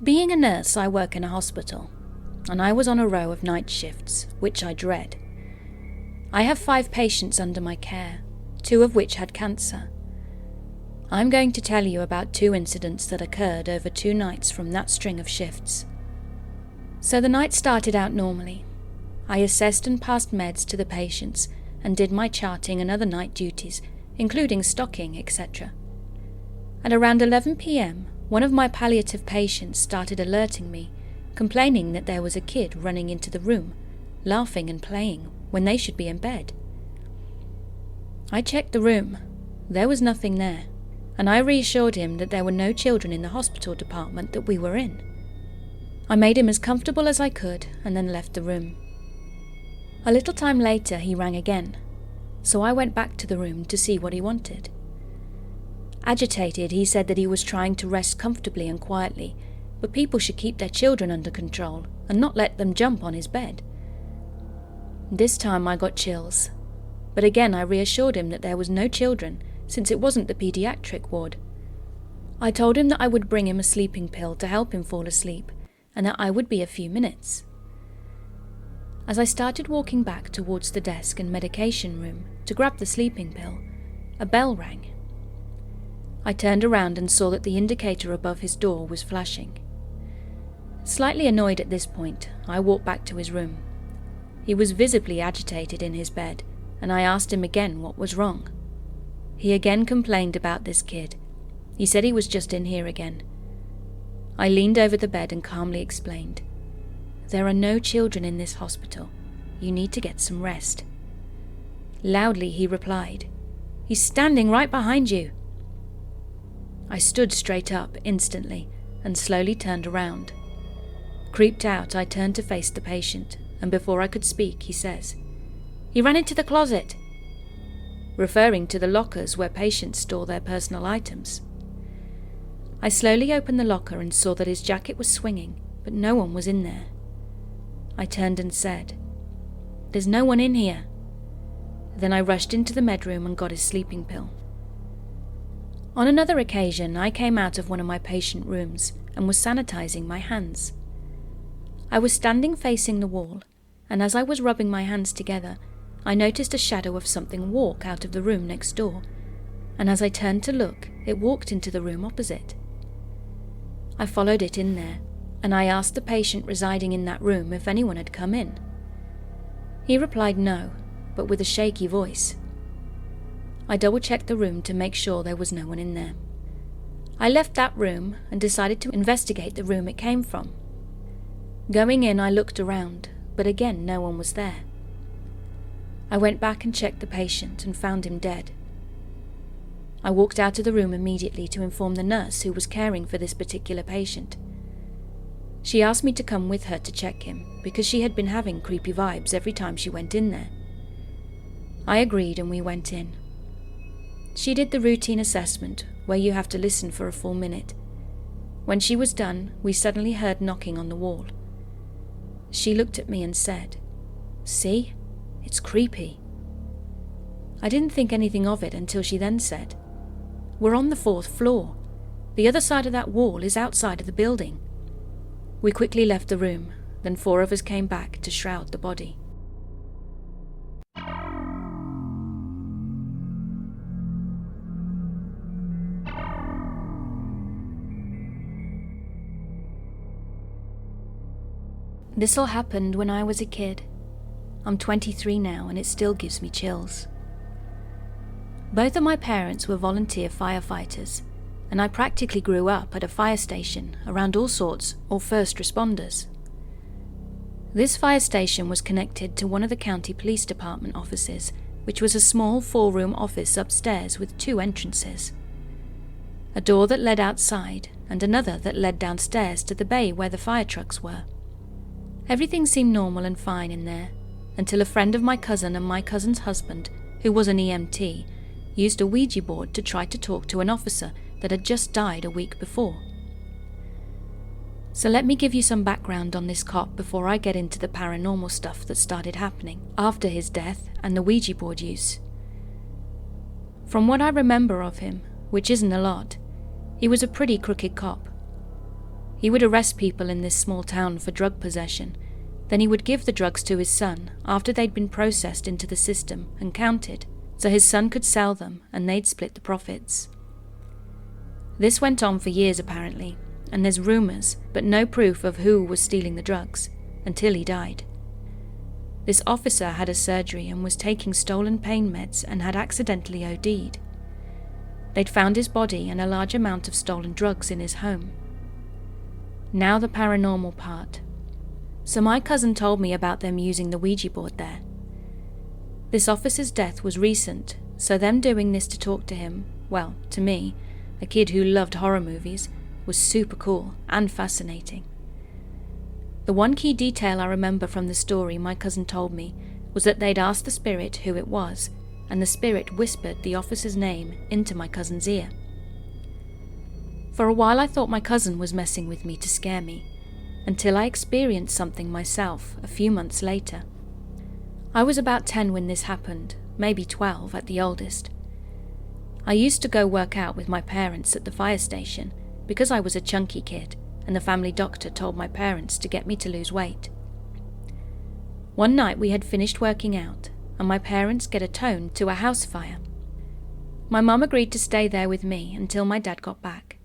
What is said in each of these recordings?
Being a nurse, I work in a hospital, and I was on a row of night shifts, which I dread. I have 5 patients under my care, 2 of which had cancer. I'm going to tell you about 2 incidents that occurred over 2 nights from that string of shifts. So the night started out normally. I assessed and passed meds to the patients and did my charting and other night duties, including stocking, etc. At around 11 p.m, one of my palliative patients started alerting me, complaining that there was a kid running into the room, laughing and playing when they should be in bed. I checked the room. There was nothing there, and I reassured him that there were no children in the hospital department that we were in. I made him as comfortable as I could and then left the room. A little time later he rang again, so I went back to the room to see what he wanted. Agitated, he said that he was trying to rest comfortably and quietly, but people should keep their children under control and not let them jump on his bed. This time I got chills, but again I reassured him that there was no children since it wasn't the pediatric ward. I told him that I would bring him a sleeping pill to help him fall asleep and that I would be a few minutes. As I started walking back towards the desk and medication room to grab the sleeping pill, a bell rang. I turned around and saw that the indicator above his door was flashing. Slightly annoyed at this point, I walked back to his room. He was visibly agitated in his bed, and I asked him again what was wrong. He again complained about this kid. He said he was just in here again. I leaned over the bed and calmly explained, "There are no children in this hospital. You need to get some rest." Loudly he replied, "He's standing right behind you." I stood straight up instantly and slowly turned around. Creeped out, I turned to face the patient, and before I could speak, he says, "He ran into the closet," referring to the lockers where patients store their personal items. I slowly opened the locker and saw that his jacket was swinging, but no one was in there. I turned and said, "There's no one in here." Then I rushed into the medroom and got his sleeping pill. On another occasion, I came out of one of my patient rooms and was sanitizing my hands. I was standing facing the wall, and as I was rubbing my hands together, I noticed a shadow of something walk out of the room next door, and as I turned to look, it walked into the room opposite. I followed it in there, and I asked the patient residing in that room if anyone had come in. He replied no, but with a shaky voice. I double-checked the room to make sure there was no one in there. I left that room and decided to investigate the room it came from. Going in, I looked around, but again no one was there. I went back and checked the patient and found him dead. I walked out of the room immediately to inform the nurse who was caring for this particular patient. She asked me to come with her to check him because she had been having creepy vibes every time she went in there. I agreed and we went in. She did the routine assessment where you have to listen for a full minute. When she was done, we suddenly heard knocking on the wall. She looked at me and said, "See? It's creepy." I didn't think anything of it until she then said, "We're on the 4th floor. The other side of that wall is outside of the building." We quickly left the room, then 4 of us came back to shroud the body. This all happened when I was a kid. I'm 23 now and it still gives me chills. Both of my parents were volunteer firefighters, and I practically grew up at a fire station around all sorts or first responders. This fire station was connected to one of the county police department offices, which was a small 4-room office upstairs with 2 entrances. A door that led outside and another that led downstairs to the bay where the fire trucks were. Everything seemed normal and fine in there, until a friend of my cousin and my cousin's husband, who was an EMT, used a Ouija board to try to talk to an officer that had just died a week before. So let me give you some background on this cop before I get into the paranormal stuff that started happening after his death and the Ouija board use. From what I remember of him, which isn't a lot, he was a pretty crooked cop. He would arrest people in this small town for drug possession. Then he would give the drugs to his son after they'd been processed into the system and counted, so his son could sell them and they'd split the profits. This went on for years apparently, and there's rumours, but no proof of who was stealing the drugs, until he died. This officer had a surgery and was taking stolen pain meds and had accidentally OD'd. They'd found his body and a large amount of stolen drugs in his home. Now the paranormal part. So my cousin told me about them using the Ouija board there. This officer's death was recent, so them doing this to talk to him, well, to me, a kid who loved horror movies, was super cool and fascinating. The one key detail I remember from the story my cousin told me was that they'd asked the spirit who it was, and the spirit whispered the officer's name into my cousin's ear. For a while I thought my cousin was messing with me to scare me, until I experienced something myself a few months later. I was about 10 when this happened, maybe 12 at the oldest. I used to go work out with my parents at the fire station because I was a chunky kid, and the family doctor told my parents to get me to lose weight. One night we had finished working out, and my parents get a tone to a house fire. My mum agreed to stay there with me until my dad got back.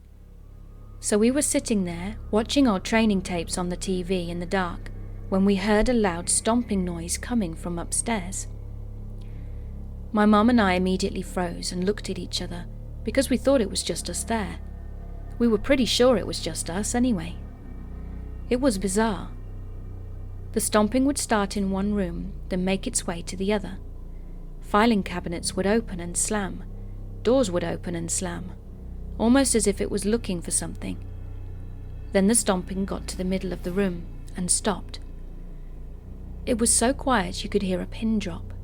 So we were sitting there, watching old training tapes on the TV in the dark, when we heard a loud stomping noise coming from upstairs. My mum and I immediately froze and looked at each other, because we thought it was just us there. We were pretty sure it was just us anyway. It was bizarre. The stomping would start in one room, then make its way to the other. Filing cabinets would open and slam. Doors would open and slam, almost as if it was looking for something. Then the stomping got to the middle of the room and stopped. It was so quiet you could hear a pin drop.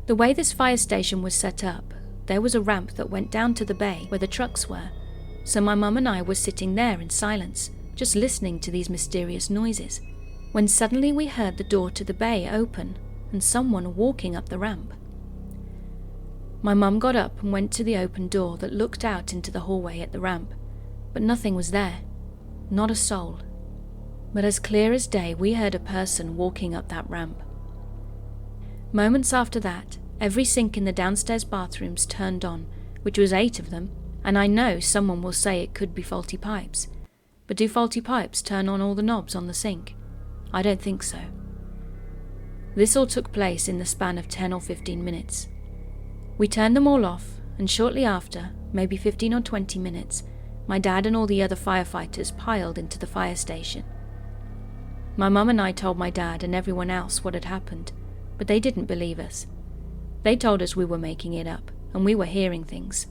The way this fire station was set up, there was a ramp that went down to the bay where the trucks were, so my mum and I were sitting there in silence, just listening to these mysterious noises, when suddenly we heard the door to the bay open and someone walking up the ramp. My mum got up and went to the open door that looked out into the hallway at the ramp, but nothing was there, not a soul. But as clear as day, we heard a person walking up that ramp. Moments after that, every sink in the downstairs bathrooms turned on, which was 8 of them, and I know someone will say it could be faulty pipes. But do faulty pipes turn on all the knobs on the sink? I don't think so. This all took place in the span of 10 or 15 minutes. We turned them all off, and shortly after, maybe 15 or 20 minutes, my dad and all the other firefighters piled into the fire station. My mum and I told my dad and everyone else what had happened, but they didn't believe us. They told us we were making it up, and we were hearing things.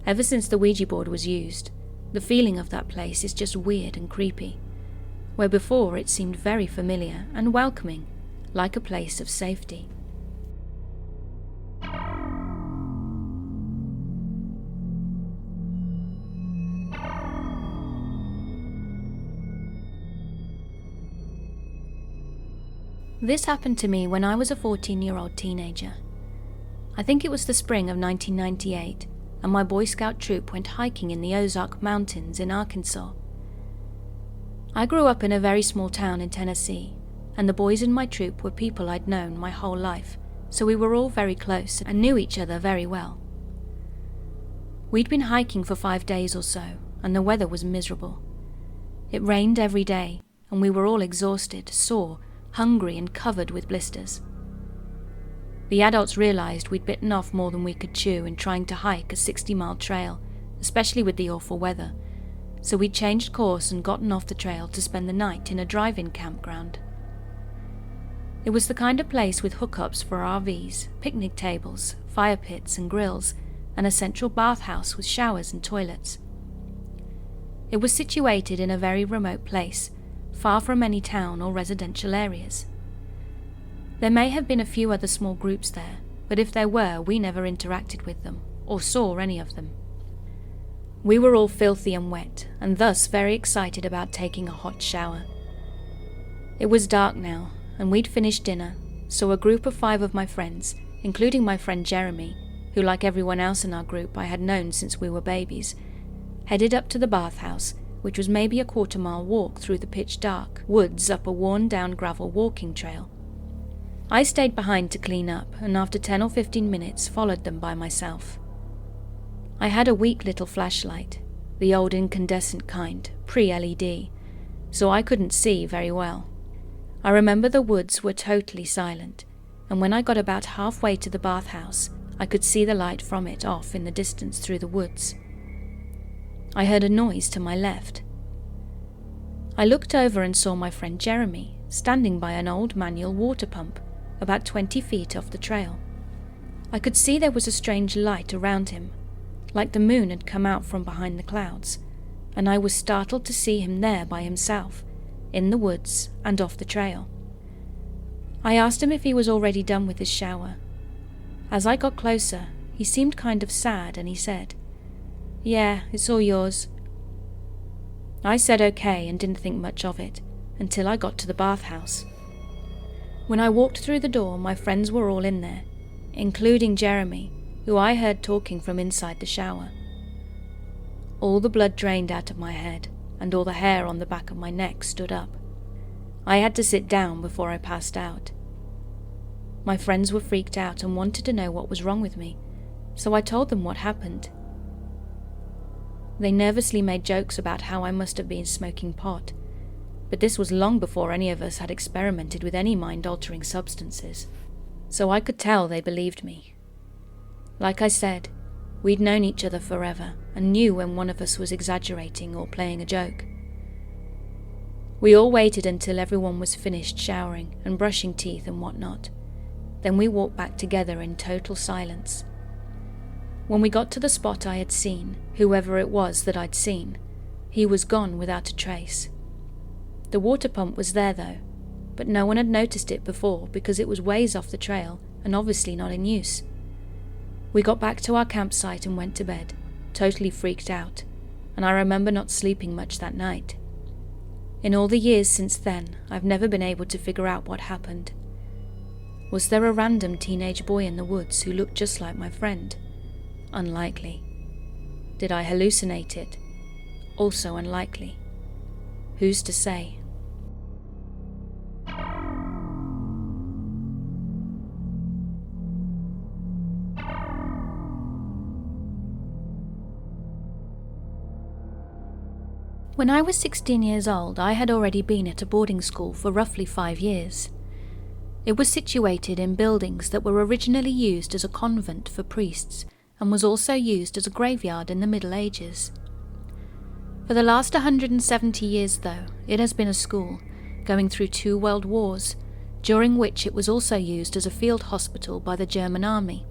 Ever since the Ouija board was used, the feeling of that place is just weird and creepy, where before it seemed very familiar and welcoming, like a place of safety. This happened to me when I was a 14-year-old teenager. I think it was the spring of 1998, and my Boy Scout troop went hiking in the Ozark Mountains in Arkansas. I grew up in a very small town in Tennessee, and the boys in my troop were people I'd known my whole life, so we were all very close and knew each other very well. We'd been hiking for 5 days or so, and the weather was miserable. It rained every day, and we were all exhausted, sore, hungry and covered with blisters. The adults realized we'd bitten off more than we could chew in trying to hike a 60-mile trail, especially with the awful weather, so we'd changed course and gotten off the trail to spend the night in a drive-in campground. It was the kind of place with hookups for RVs, picnic tables, fire pits and grills, and a central bathhouse with showers and toilets. It was situated in a very remote place, far from any town or residential areas. There may have been a few other small groups there, but if there were, we never interacted with them, or saw any of them. We were all filthy and wet, and thus very excited about taking a hot shower. It was dark now, and we'd finished dinner, so a group of 5 of my friends, including my friend Jeremy, who like everyone else in our group I had known since we were babies, headed up to the bathhouse, which was maybe a quarter-mile walk through the pitch-dark woods up a worn-down gravel walking trail. I stayed behind to clean up, and after 10 or 15 minutes followed them by myself. I had a weak little flashlight, the old incandescent kind, pre-LED, so I couldn't see very well. I remember the woods were totally silent, and when I got about halfway to the bathhouse, I could see the light from it off in the distance through the woods. I heard a noise to my left. I looked over and saw my friend Jeremy standing by an old manual water pump about 20 feet off the trail. I could see there was a strange light around him, like the moon had come out from behind the clouds, and I was startled to see him there by himself, in the woods and off the trail. I asked him if he was already done with his shower. As I got closer, he seemed kind of sad and he said, "Yeah, it's all yours." I said okay and didn't think much of it until I got to the bathhouse. When I walked through the door, my friends were all in there, including Jeremy, who I heard talking from inside the shower. All the blood drained out of my head, and all the hair on the back of my neck stood up. I had to sit down before I passed out. My friends were freaked out and wanted to know what was wrong with me, so I told them what happened. They nervously made jokes about how I must have been smoking pot, but this was long before any of us had experimented with any mind-altering substances, so I could tell they believed me. Like I said, we'd known each other forever and knew when one of us was exaggerating or playing a joke. We all waited until everyone was finished showering and brushing teeth and whatnot. Then we walked back together in total silence. When we got to the spot I had seen, whoever it was that I'd seen, he was gone without a trace. The water pump was there though, but no one had noticed it before because it was ways off the trail and obviously not in use. We got back to our campsite and went to bed, totally freaked out, and I remember not sleeping much that night. In all the years since then, I've never been able to figure out what happened. Was there a random teenage boy in the woods who looked just like my friend? Unlikely. Did I hallucinate it? Also unlikely. Who's to say? When I was 16 years old, I had already been at a boarding school for roughly 5 years. It was situated in buildings that were originally used as a convent for priests and was also used as a graveyard in the Middle Ages. For the last 170 years, though, it has been a school, going through 2 world wars, during which it was also used as a field hospital by the German army.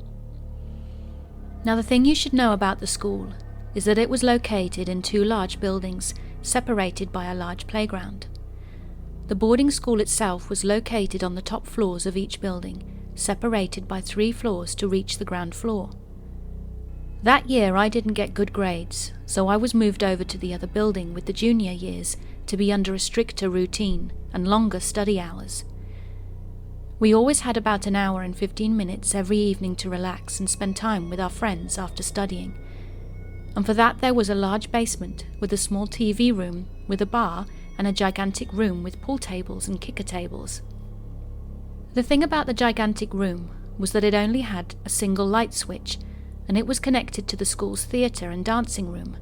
Now, the thing you should know about the school is that it was located in 2 large buildings, separated by a large playground. The boarding school itself was located on the top floors of each building, separated by 3 floors to reach the ground floor. That year I didn't get good grades, so I was moved over to the other building with the junior years to be under a stricter routine and longer study hours. We always had about an hour and 15 minutes every evening to relax and spend time with our friends after studying. And for that there was a large basement with a small TV room with a bar and a gigantic room with pool tables and kicker tables. The thing about the gigantic room was that it only had a single light switch, and it was connected to the school's theatre and dancing room,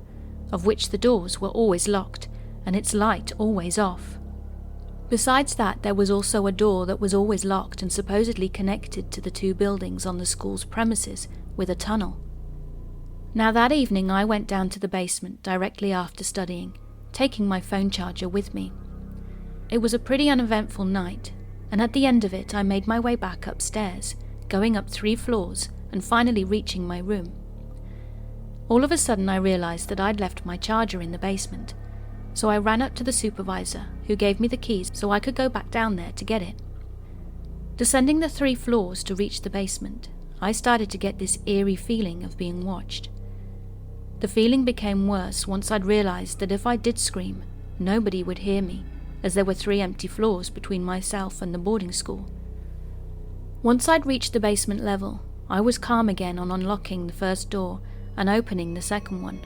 of which the doors were always locked and its light always off. Besides that, there was also a door that was always locked and supposedly connected to the 2 buildings on the school's premises with a tunnel. Now that evening I went down to the basement directly after studying, taking my phone charger with me. It was a pretty uneventful night, and at the end of it I made my way back upstairs, going up 3 floors and finally reaching my room. All of a sudden I realized that I'd left my charger in the basement, so I ran up to the supervisor, who gave me the keys so I could go back down there to get it. Descending the 3 floors to reach the basement, I started to get this eerie feeling of being watched. The feeling became worse once I'd realized that if I did scream, nobody would hear me, as there were 3 empty floors between myself and the boarding school. Once I'd reached the basement level, I was calm again on unlocking the first door and opening the second one.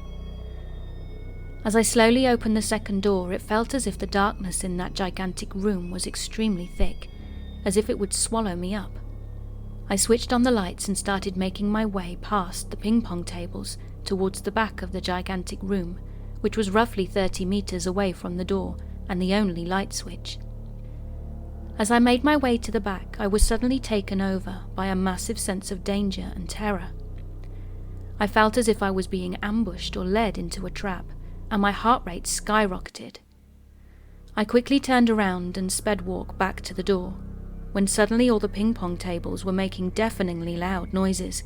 As I slowly opened the second door, it felt as if the darkness in that gigantic room was extremely thick, as if it would swallow me up. I switched on the lights and started making my way past the ping-pong tables towards the back of the gigantic room, which was roughly 30 meters away from the door and the only light switch. As I made my way to the back, I was suddenly taken over by a massive sense of danger and terror. I felt as if I was being ambushed or led into a trap, and my heart rate skyrocketed. I quickly turned around and sped walk back to the door, when suddenly all the ping-pong tables were making deafeningly loud noises,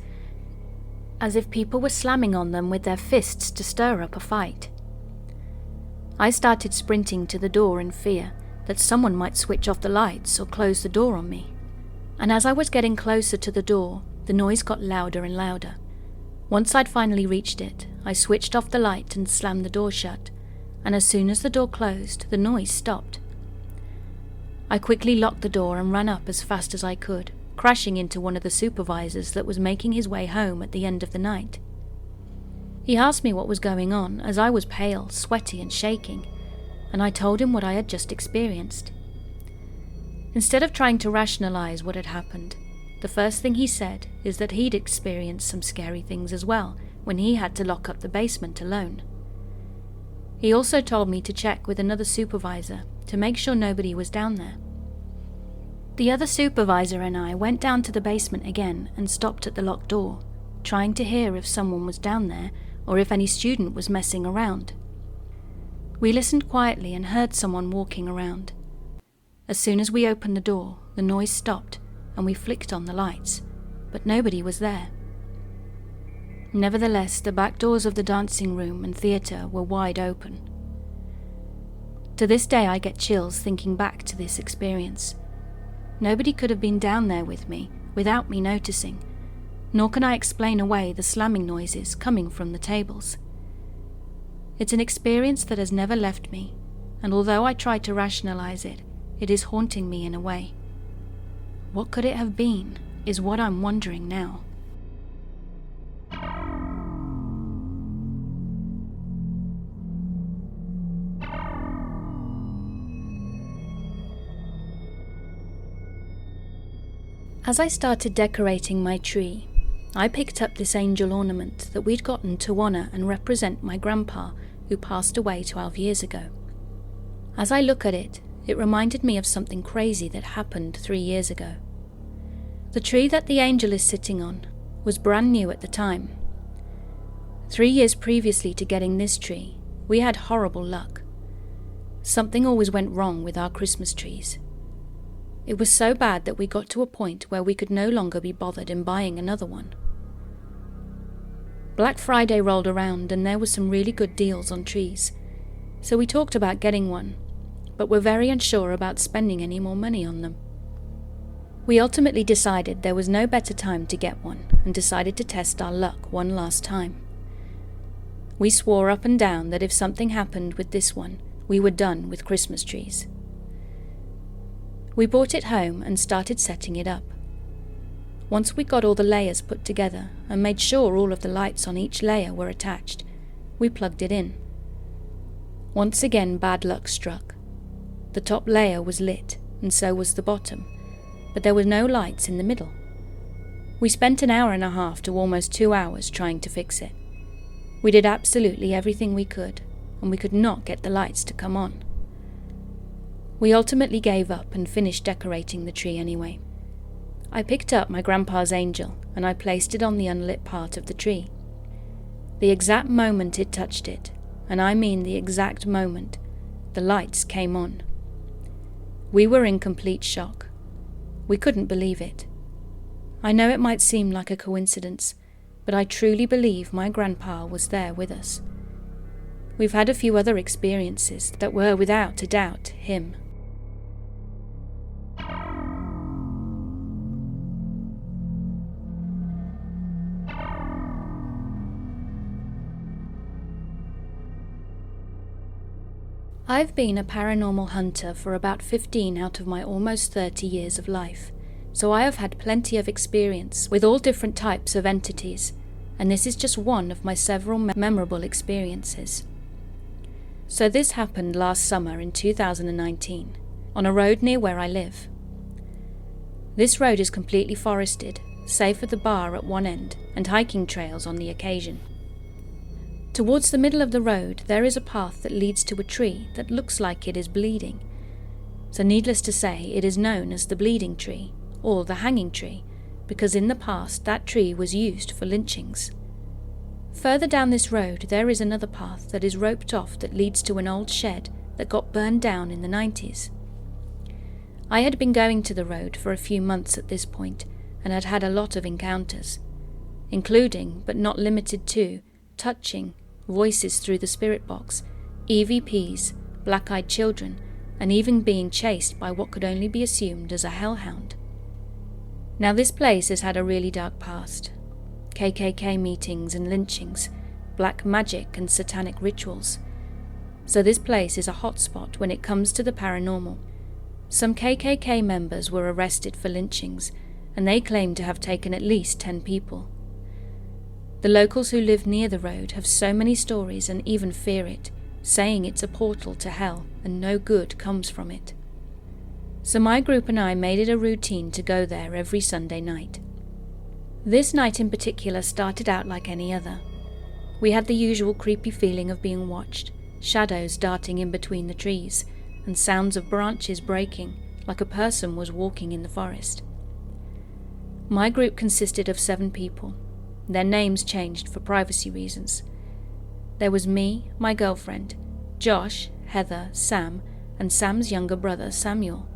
as if people were slamming on them with their fists to stir up a fight. I started sprinting to the door in fear that someone might switch off the lights or close the door on me. And as I was getting closer to the door, the noise got louder and louder. Once I'd finally reached it, I switched off the light and slammed the door shut, and as soon as the door closed, the noise stopped. I quickly locked the door and ran up as fast as I could, crashing into one of the supervisors that was making his way home at the end of the night. He asked me what was going on, as I was pale, sweaty and shaking, and I told him what I had just experienced. Instead of trying to rationalize what had happened, the first thing he said is that he'd experienced some scary things as well when he had to lock up the basement alone. He also told me to check with another supervisor to make sure nobody was down there. The other supervisor and I went down to the basement again and stopped at the locked door, trying to hear if someone was down there or if any student was messing around. We listened quietly and heard someone walking around. As soon as we opened the door, the noise stopped and we flicked on the lights, but nobody was there. Nevertheless, the back doors of the dancing room and theatre were wide open. To this day I get chills thinking back to this experience. Nobody could have been down there with me without me noticing, nor can I explain away the slamming noises coming from the tables. It's an experience that has never left me, and although I try to rationalize it, it is haunting me in a way. What could it have been, is what I'm wondering now. As I started decorating my tree, I picked up this angel ornament that we'd gotten to honor and represent my grandpa, who passed away 12 years ago. As I look at it, it reminded me of something crazy that happened 3 years ago. The tree that the angel is sitting on was brand new at the time. 3 years previously to getting this tree, we had horrible luck. Something always went wrong with our Christmas trees. It was so bad that we got to a point where we could no longer be bothered in buying another one. Black Friday rolled around and there were some really good deals on trees, so we talked about getting one, but were very unsure about spending any more money on them. We ultimately decided there was no better time to get one and decided to test our luck one last time. We swore up and down that if something happened with this one, we were done with Christmas trees. We brought it home and started setting it up. Once we got all the layers put together and made sure all of the lights on each layer were attached, we plugged it in. Once again bad luck struck. The top layer was lit, and so was the bottom, but there were no lights in the middle. We spent an hour and a half to almost 2 hours trying to fix it. We did absolutely everything we could, and we could not get the lights to come on. We ultimately gave up and finished decorating the tree anyway. I picked up my grandpa's angel and I placed it on the unlit part of the tree. The exact moment it touched it, and I mean the exact moment, the lights came on. We were in complete shock. We couldn't believe it. I know it might seem like a coincidence, but I truly believe my grandpa was there with us. We've had a few other experiences that were without a doubt him. I've been a paranormal hunter for about 15 out of my almost 30 years of life, so I have had plenty of experience with all different types of entities, and this is just one of my several memorable experiences. So this happened last summer in 2019, on a road near where I live. This road is completely forested, save for the bar at one end and hiking trails on the occasion. Towards the middle of the road there is a path that leads to a tree that looks like it is bleeding. So needless to say, it is known as the bleeding tree, or the hanging tree, because in the past that tree was used for lynchings. Further down this road there is another path that is roped off that leads to an old shed that got burned down in the 90s. I had been going to the road for a few months at this point and had had a lot of encounters, including, but not limited to, touching, voices through the spirit box, EVPs, black-eyed children, and even being chased by what could only be assumed as a hellhound. Now this place has had a really dark past. KKK meetings and lynchings, black magic and satanic rituals. So this place is a hotspot when it comes to the paranormal. Some KKK members were arrested for lynchings, and they claim to have taken at least 10 people. The locals who live near the road have so many stories and even fear it, saying it's a portal to hell and no good comes from it. So my group and I made it a routine to go there every Sunday night. This night in particular started out like any other. We had the usual creepy feeling of being watched, shadows darting in between the trees, and sounds of branches breaking, like a person was walking in the forest. My group consisted of 7 people. Their names changed for privacy reasons. There was me, my girlfriend, Josh, Heather, Sam, and Sam's younger brother, Samuel.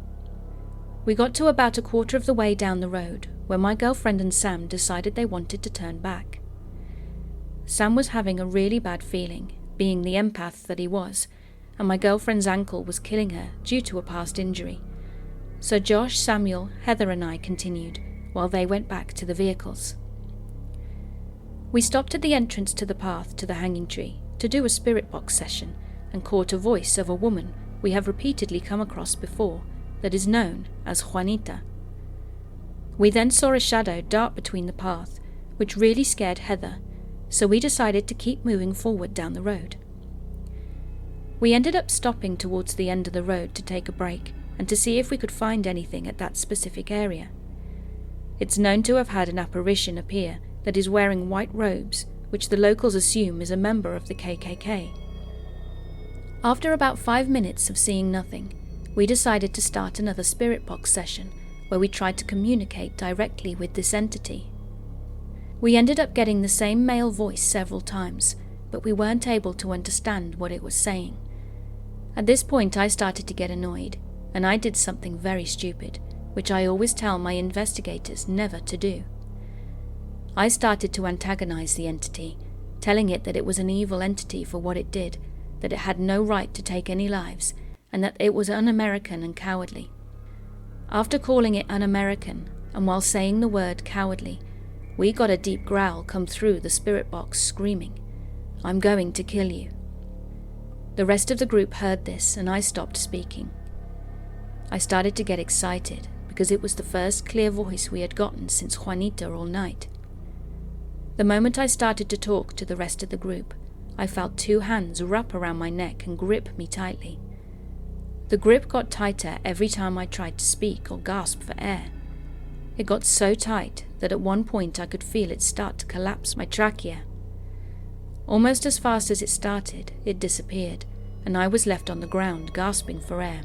We got to about a quarter of the way down the road, where my girlfriend and Sam decided they wanted to turn back. Sam was having a really bad feeling, being the empath that he was, and my girlfriend's ankle was killing her due to a past injury. So Josh, Samuel, Heather and I continued, while they went back to the vehicles. We stopped at the entrance to the path to the hanging tree to do a spirit box session and caught a voice of a woman we have repeatedly come across before that is known as Juanita. We then saw a shadow dart between the path, which really scared Heather, so we decided to keep moving forward down the road. We ended up stopping towards the end of the road to take a break and to see if we could find anything at that specific area. It's known to have had an apparition appear that is wearing white robes, which the locals assume is a member of the KKK. After about 5 minutes of seeing nothing, we decided to start another spirit box session where we tried to communicate directly with this entity. We ended up getting the same male voice several times, but we weren't able to understand what it was saying. At this point I started to get annoyed, and I did something very stupid, which I always tell my investigators never to do. I started to antagonize the entity, telling it that it was an evil entity for what it did, that it had no right to take any lives, and that it was un-American and cowardly. After calling it un-American, and while saying the word cowardly, we got a deep growl come through the spirit box screaming, "I'm going to kill you." The rest of the group heard this and I stopped speaking. I started to get excited because it was the first clear voice we had gotten since Juanita all night. The moment I started to talk to the rest of the group, I felt 2 hands wrap around my neck and grip me tightly. The grip got tighter every time I tried to speak or gasp for air. It got so tight that at one point I could feel it start to collapse my trachea. Almost as fast as it started, it disappeared, and I was left on the ground gasping for air.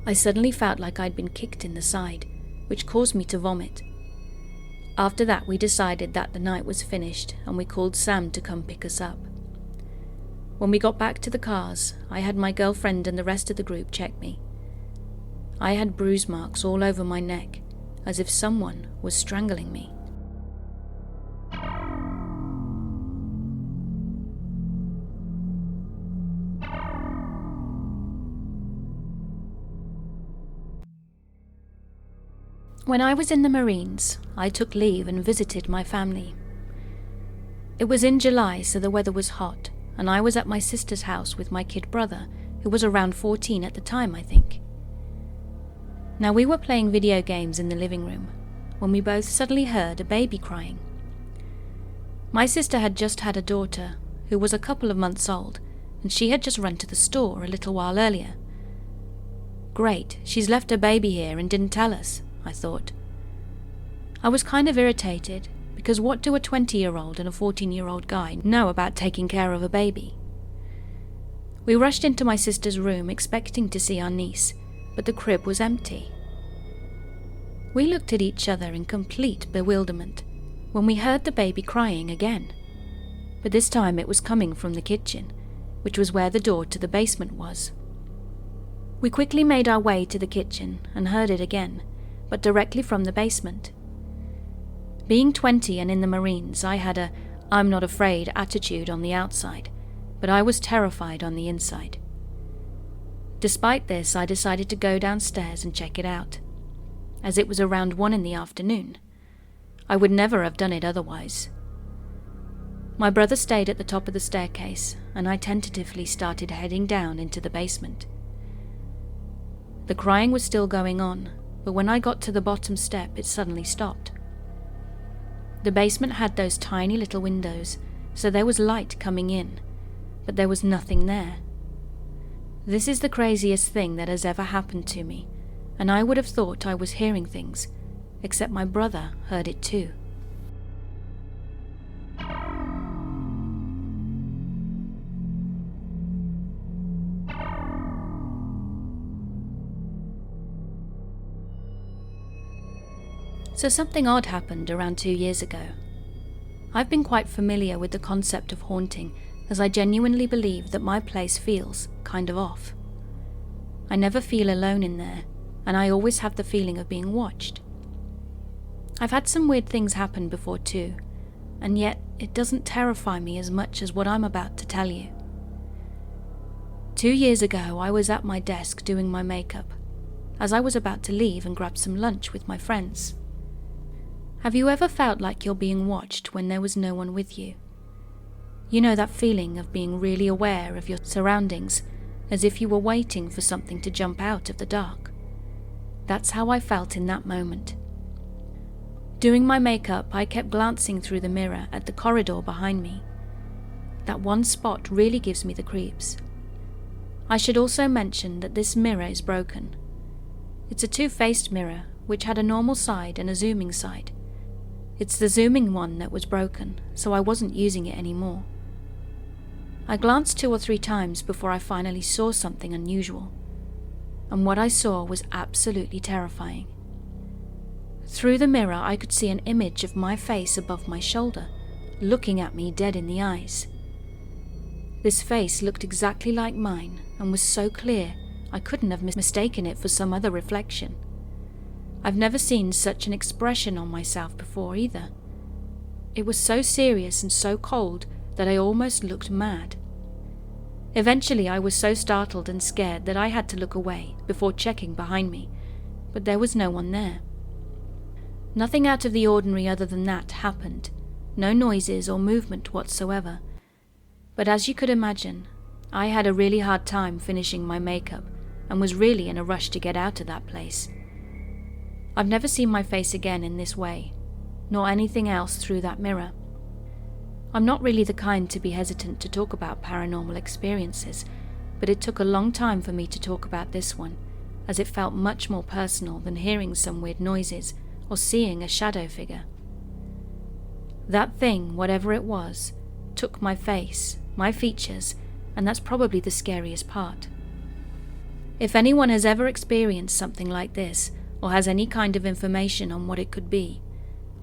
I suddenly felt like I'd been kicked in the side, which caused me to vomit. After that, we decided that the night was finished and we called Sam to come pick us up. When we got back to the cars, I had my girlfriend and the rest of the group check me. I had bruise marks all over my neck, as if someone was strangling me. When I was in the Marines, I took leave and visited my family. It was in July, so the weather was hot, and I was at my sister's house with my kid brother, who was around 14 at the time, I think. Now we were playing video games in the living room, when we both suddenly heard a baby crying. My sister had just had a daughter, who was a couple of months old, and she had just run to the store a little while earlier. Great, she's left her baby here and didn't tell us, I thought. I was kind of irritated, because what do a 20-year-old and a 14-year-old guy know about taking care of a baby? We rushed into my sister's room expecting to see our niece, but the crib was empty. We looked at each other in complete bewilderment when we heard the baby crying again, but this time it was coming from the kitchen, which was where the door to the basement was. We quickly made our way to the kitchen and heard it again, but directly from the basement. Being 20 and in the Marines, I had a "I'm not afraid" attitude on the outside, but I was terrified on the inside. Despite this, I decided to go downstairs and check it out, as it was around 1 in the afternoon. I would never have done it otherwise. My brother stayed at the top of the staircase, and I tentatively started heading down into the basement. The crying was still going on, but when I got to the bottom step, it suddenly stopped. The basement had those tiny little windows, so there was light coming in, but there was nothing there. This is the craziest thing that has ever happened to me, and I would have thought I was hearing things, except my brother heard it too. So something odd happened around 2 years ago. I've been quite familiar with the concept of haunting, as I genuinely believe that my place feels kind of off. I never feel alone in there, and I always have the feeling of being watched. I've had some weird things happen before too, and yet it doesn't terrify me as much as what I'm about to tell you. 2 years ago, I was at my desk doing my makeup, as I was about to leave and grab some lunch with my friends. Have you ever felt like you're being watched when there was no one with you? You know that feeling of being really aware of your surroundings, as if you were waiting for something to jump out of the dark. That's how I felt in that moment. Doing my makeup, I kept glancing through the mirror at the corridor behind me. That one spot really gives me the creeps. I should also mention that this mirror is broken. It's a two-faced mirror, which had a normal side and a zooming side. It's the zooming one that was broken, so I wasn't using it anymore. I glanced 2 or 3 times before I finally saw something unusual, and what I saw was absolutely terrifying. Through the mirror, I could see an image of my face above my shoulder, looking at me dead in the eyes. This face looked exactly like mine and was so clear I couldn't have mistaken it for some other reflection. I've never seen such an expression on myself before either. It was so serious and so cold that I almost looked mad. Eventually I was so startled and scared that I had to look away before checking behind me, but there was no one there. Nothing out of the ordinary other than that happened, no noises or movement whatsoever. But as you could imagine, I had a really hard time finishing my makeup and was really in a rush to get out of that place. I've never seen my face again in this way, nor anything else through that mirror. I'm not really the kind to be hesitant to talk about paranormal experiences, but it took a long time for me to talk about this one, as it felt much more personal than hearing some weird noises or seeing a shadow figure. That thing, whatever it was, took my face, my features, and that's probably the scariest part. If anyone has ever experienced something like this, or has any kind of information on what it could be,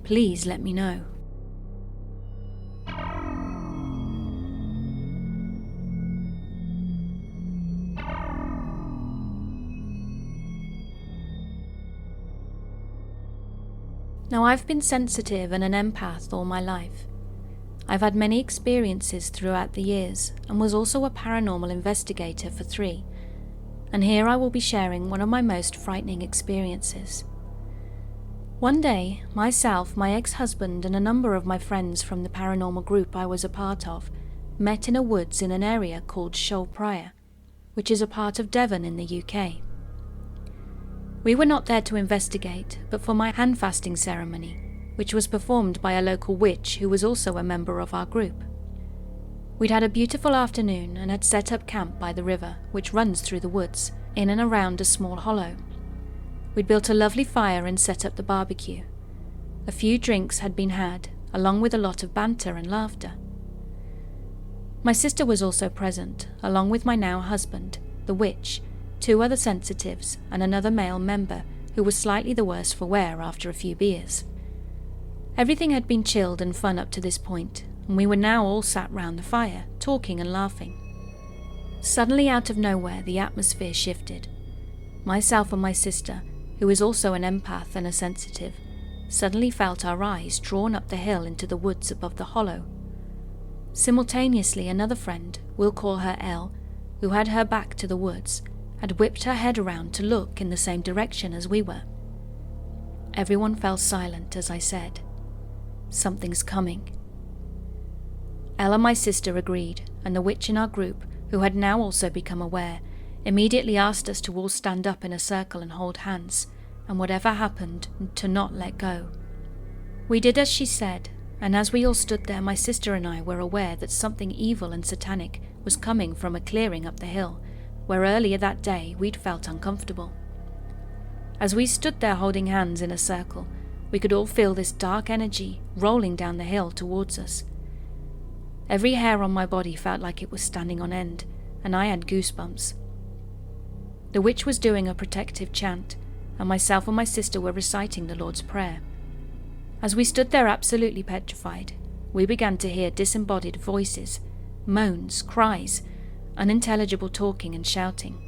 please let me know. Now, I've been sensitive and an empath all my life. I've had many experiences throughout the years and was also a paranormal investigator for 3. And here I will be sharing one of my most frightening experiences. One day, myself, my ex-husband, and a number of my friends from the paranormal group I was a part of met in a woods in an area called Shoal Prior, which is a part of Devon in the UK. We were not there to investigate, but for my hand-fasting ceremony, which was performed by a local witch who was also a member of our group. We'd had a beautiful afternoon and had set up camp by the river, which runs through the woods, in and around a small hollow. We'd built a lovely fire and set up the barbecue. A few drinks had been had, along with a lot of banter and laughter. My sister was also present, along with my now husband, the witch, 2 other sensitives, and another male member who was slightly the worse for wear after a few beers. Everything had been chilled and fun up to this point, and we were now all sat round the fire, talking and laughing. Suddenly, out of nowhere, the atmosphere shifted. Myself and my sister, who is also an empath and a sensitive, suddenly felt our eyes drawn up the hill into the woods above the hollow. Simultaneously, another friend, we'll call her Elle, who had her back to the woods, had whipped her head around to look in the same direction as we were. Everyone fell silent as I said, "Something's coming." Elle and my sister agreed, and the witch in our group, who had now also become aware, immediately asked us to all stand up in a circle and hold hands, and whatever happened, to not let go. We did as she said, and as we all stood there, my sister and I were aware that something evil and satanic was coming from a clearing up the hill, where earlier that day we'd felt uncomfortable. As we stood there holding hands in a circle, we could all feel this dark energy rolling down the hill towards us. Every hair on my body felt like it was standing on end, and I had goosebumps. The witch was doing a protective chant, and myself and my sister were reciting the Lord's Prayer. As we stood there absolutely petrified, we began to hear disembodied voices, moans, cries, unintelligible talking and shouting.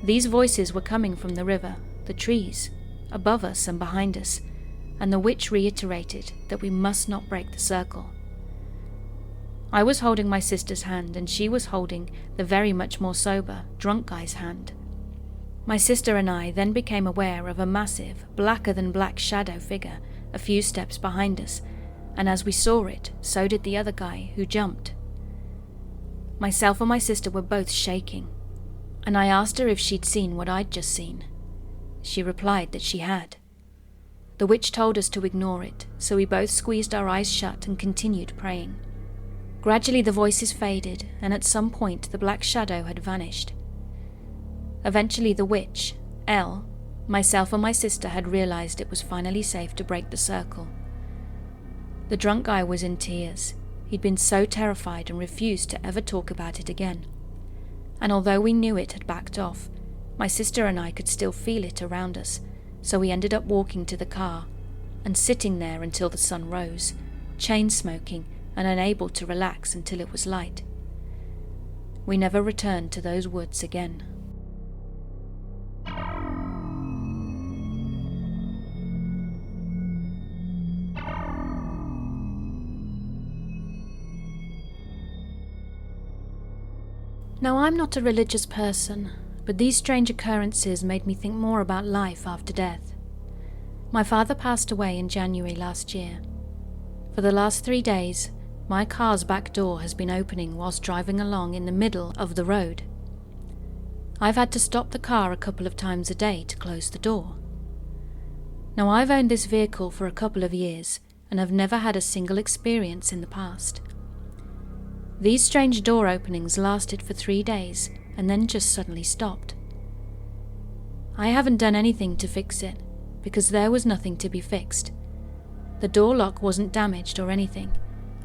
These voices were coming from the river, the trees, above us and behind us, and the witch reiterated that we must not break the circle. I was holding my sister's hand, and she was holding the very much more sober, drunk guy's hand. My sister and I then became aware of a massive, blacker-than-black shadow figure a few steps behind us, and as we saw it, so did the other guy, who jumped. Myself and my sister were both shaking, and I asked her if she'd seen what I'd just seen. She replied that she had. The witch told us to ignore it, so we both squeezed our eyes shut and continued praying. Gradually the voices faded, and at some point the black shadow had vanished. Eventually the witch, Elle, myself and my sister had realized it was finally safe to break the circle. The drunk guy was in tears. He'd been so terrified and refused to ever talk about it again. And although we knew it had backed off, my sister and I could still feel it around us, so we ended up walking to the car and sitting there until the sun rose, chain-smoking and unable to relax until it was light. We never returned to those woods again. Now, I'm not a religious person, but these strange occurrences made me think more about life after death. My father passed away in January last year. For the last 3 days, my car's back door has been opening whilst driving along in the middle of the road. I've had to stop the car a couple of times a day to close the door. Now, I've owned this vehicle for a couple of years and have never had a single experience in the past. These strange door openings lasted for 3 days and then just suddenly stopped. I haven't done anything to fix it because there was nothing to be fixed. The door lock wasn't damaged or anything,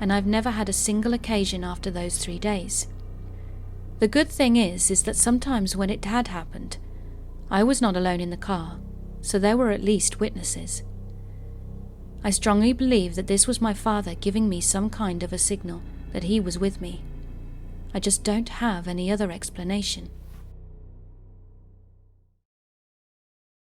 and I've never had a single occasion after those 3 days. The good thing is that sometimes when it had happened, I was not alone in the car, so there were at least witnesses. I strongly believe that this was my father giving me some kind of a signal that he was with me. I just don't have any other explanation.